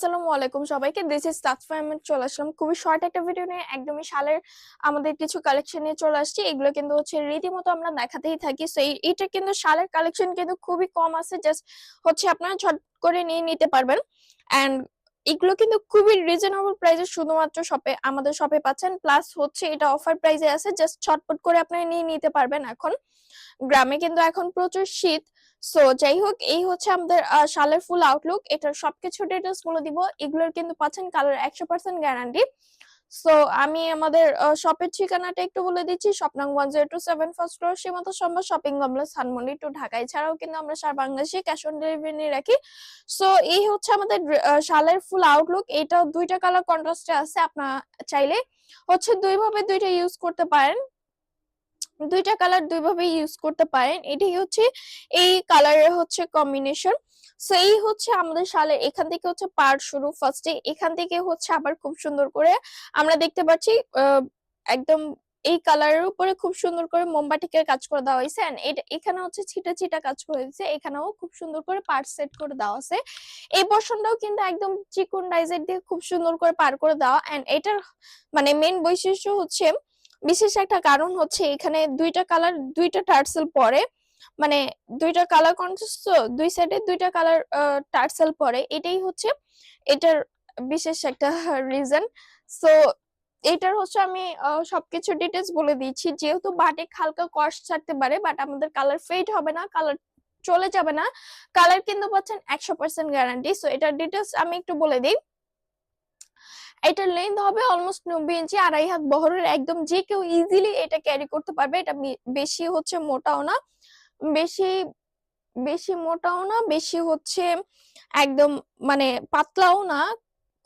আসসালামু আলাইকুম সবাইকে। This is Tasfa Ahmed. চলে আসলাম খুবই শর্ট একটা ভিডিও নিয়ে, একদমই শালের আমাদের কিছু কালেকশন নিয়ে চলে আসছি। এগুলো কিন্তু হচ্ছে রীতিমতো আমরা দেখাতেই থাকি। সো এইটা কিন্তু শালের কালেকশন কিন্তু খুবই কম আছে, জাস্ট হচ্ছে আপনারা ঝট করে নিয়ে নিতে পারবেন। অ্যান্ড এগুলো কিন্তু খুবই রিজনেবল প্রাইসে শুধুমাত্র আমাদের শপে পাচ্ছেন। প্লাস হচ্ছে এটা অফার প্রাইসে আছে, জাস্ট ছটপট করে আপনারা নিয়ে নিতে পারবেন। এখন গ্রামে কিন্তু এখন প্রচুর শীত। সো যাই হোক, এই হচ্ছে আমাদের শালের ফুল আউটলুক। এটার সবকিছু ডিটেলস বলে দিব। এগুলোর কিন্তু পাচ্ছেন কালার 100% গ্যারান্টি। সো আমি আমাদের শপের ঠিকানাটা একটু বলে দিচ্ছি। শপ নং 1027, first floor, Shimanto Shombhob shopping complex, Dhanmondi two Dhaka. এছাড়াও কিন্তু আমরা সারা বাংলাদেশে ক্যাশ অন ডেলিভারি রাখি। সো এই হচ্ছে আমাদের শালের ফুল আউটলুক। এটা দুইটা কালার কন্ট্রাস্টে আছে। আপনারা চাইলে হচ্ছে দুইভাবে দুইটা ইউজ করতে পারেন, দুইটা কালার দুইভাবে ইউজ করতে পারেন। এটাই হচ্ছে এই কালারের হচ্ছে কম্বিনেশন। সো এই হচ্ছে আমাদের শালের এখান থেকে হচ্ছে পার্ট শুরু। ফার্স্টে এখান থেকে হচ্ছে আবার খুব সুন্দর করে আমরা দেখতে পাচ্ছি একদম এই কালারের উপরে খুব সুন্দর করে মোমবাটিকের কাজ করে দেওয়া হয়েছে। এন্ড এটা এখানে হচ্ছে ছিটা ছিটা কাজ করে দিয়েছে। এখানেও খুব সুন্দর করে পার্ট সেট করে দেওয়া আছে। এই পোর্শনটাও কিন্তু একদম চিকন ডাইজের দিয়ে খুব সুন্দর করে পার করে দেওয়া। এন্ড এটার মানে মেন বৈশিষ্ট্য হচ্ছে, বিশেষ একটা কারণ হচ্ছে এখানে দুইটা কালার দুইটা টার্সেল পরে, মানে দুইটা কালার কন্ট্রাস্ট, তো দুই সাইডে দুইটা কালার টার্সেল পরে। এটাই হচ্ছে এটার বিশেষ একটা রিজন। সো এটার হচ্ছে আমি সবকিছু ডিটেলস বলে দিচ্ছি। যেহেতু বাটিক হালকা কস্ট থাকতে পারে, বাট আমাদের কালার ফেড হবে না, কালার চলে যাবে না। কালার কিন্তু পাচ্ছেন 100% গ্যারান্টি। সো এটার ডিটেলস আমি একটু বলে দিই। এটার লেন্থ হবে অলমোস্ট 90 ইঞ্চি, 2.5 হাত বহরের। একদম যে কেউ ইজিলি এটা ক্যারি করতে পারবে। এটা বেশি হচ্ছে মোটাও না, বেশি বেশি মোটাও না, বেশি হচ্ছে একদম মানে পাতলাও না।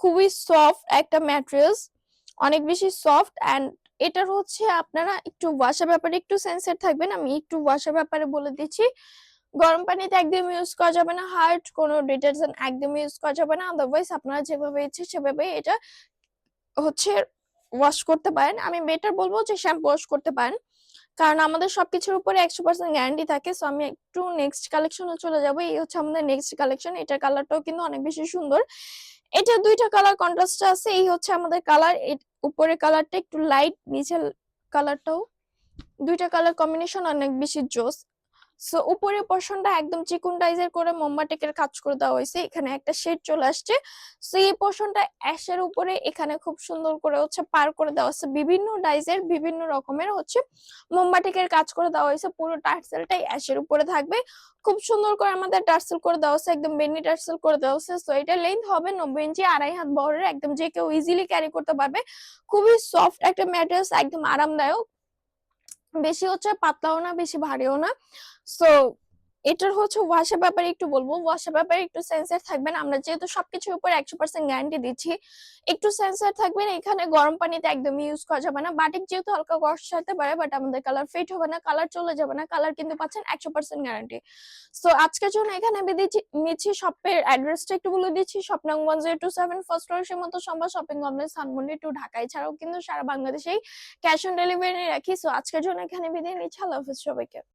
খুবই সফট একটা ম্যাটেরিয়ালস, অনেক বেশি সফট। অ্যান্ড এটার হচ্ছে আপনারা একটু ওয়াশের ব্যাপারে একটু সেন্সিটিভ থাকবেন। আমি একটু ওয়াশের ব্যাপারে বলে দিচ্ছি। গরম পানিতে একদম ইউজ করা যাবে না, হার্ড কোনো ডিটারজেন্ট একদম ইউজ করা যাবে না। আদারওয়াইজ আপনারা যেভাবে ইচ্ছে সেভাবে এটা হচ্ছে ওয়াশ করতে পারেন। আমি বেটার বলবো যে শ্যাম্পু ওয়াশ করতে পারেন, কারণ আমাদের সবকিছুর উপরে 100% গ্যারান্টি থাকে। সো আমি একটু নেক্সট কালেকশনে চলে যাব। এই হচ্ছে আমাদের নেক্সট কালেকশন। এটার কালারটাও কিন্তু অনেক বেশি সুন্দর। এটা দুইটা কালার কন্ট্রাস্ট আছে। এই হচ্ছে আমাদের কালার। উপরের কালারটা একটু লাইট, নিচের কালারটাও, দুইটা কালার কম্বিনেশন অনেক বেশি জোস। সো উপরের পোর্শনটা একদম চিকন ডাইজের করে মোমবাটিকের কাজ করে দেওয়া হয়েছে। এখানে একটা শেড চলে আসছে। সো এই পোর্শনটা অ্যাশের উপরে এখানে খুব সুন্দর করে হচ্ছে পার করে দেওয়া হচ্ছে। বিভিন্ন ডাইজের বিভিন্ন রকমের হচ্ছে মোমবাটিকের কাজ করে দেওয়া হয়েছে। পুরো টার্সেলটাই অ্যাশের উপরে থাকবে। খুব সুন্দর করে আমাদের টার্সেল করে দেওয়া হচ্ছে, একদম বেনি টার্সেল করে দেওয়া হচ্ছে। সো এটা লেন্থ হবে 90 ইঞ্চি, 2.5 হাত বহরের। একদম যে কেউ ইজিলি ক্যারি করতে পারবে। খুবই সফট একটা ম্যাটেরিয়ালস, একদম আরামদায়ক। বেশি হচ্ছে পাতলাও না, বেশি ভারীও না। সো এটার হচ্ছে ওয়াশের ব্যাপারে একটু বলবো। ওয়াশের ব্যাপারে একটু সেন্সর থাকবেন। আমরা যেহেতু সবকিছুর উপর 100% গ্যারান্টি দিচ্ছি, একটু সেন্সর থাকবেন। এখানে গরম পানিতে একদম ইউজ করা যাবে না। বাটিক যেহেতু হালকা কষ্ট হতে পারে, বাট আমাদের কালার ফেড হবে না, কালার চলে যাবে না। কালার কিন্তু পাচ্ছেন 100% গ্যারান্টি। সো আজকের জন্য এখানে নিচ্ছি। শপের অ্যাড্রেসটা একটু বলে দিচ্ছি। শপ নং 1027, first floor, Shimanto Shombhob shopping complex, Dhanmondi two Dhaka. এছাড়াও কিন্তু সারা বাংলাদেশেই ক্যাশ অন ডেলিভারি রাখি। সো আজকের জন্য এখানে বিদায় নিচ্ছি। আল্লাহ হাফেজ সবাইকে।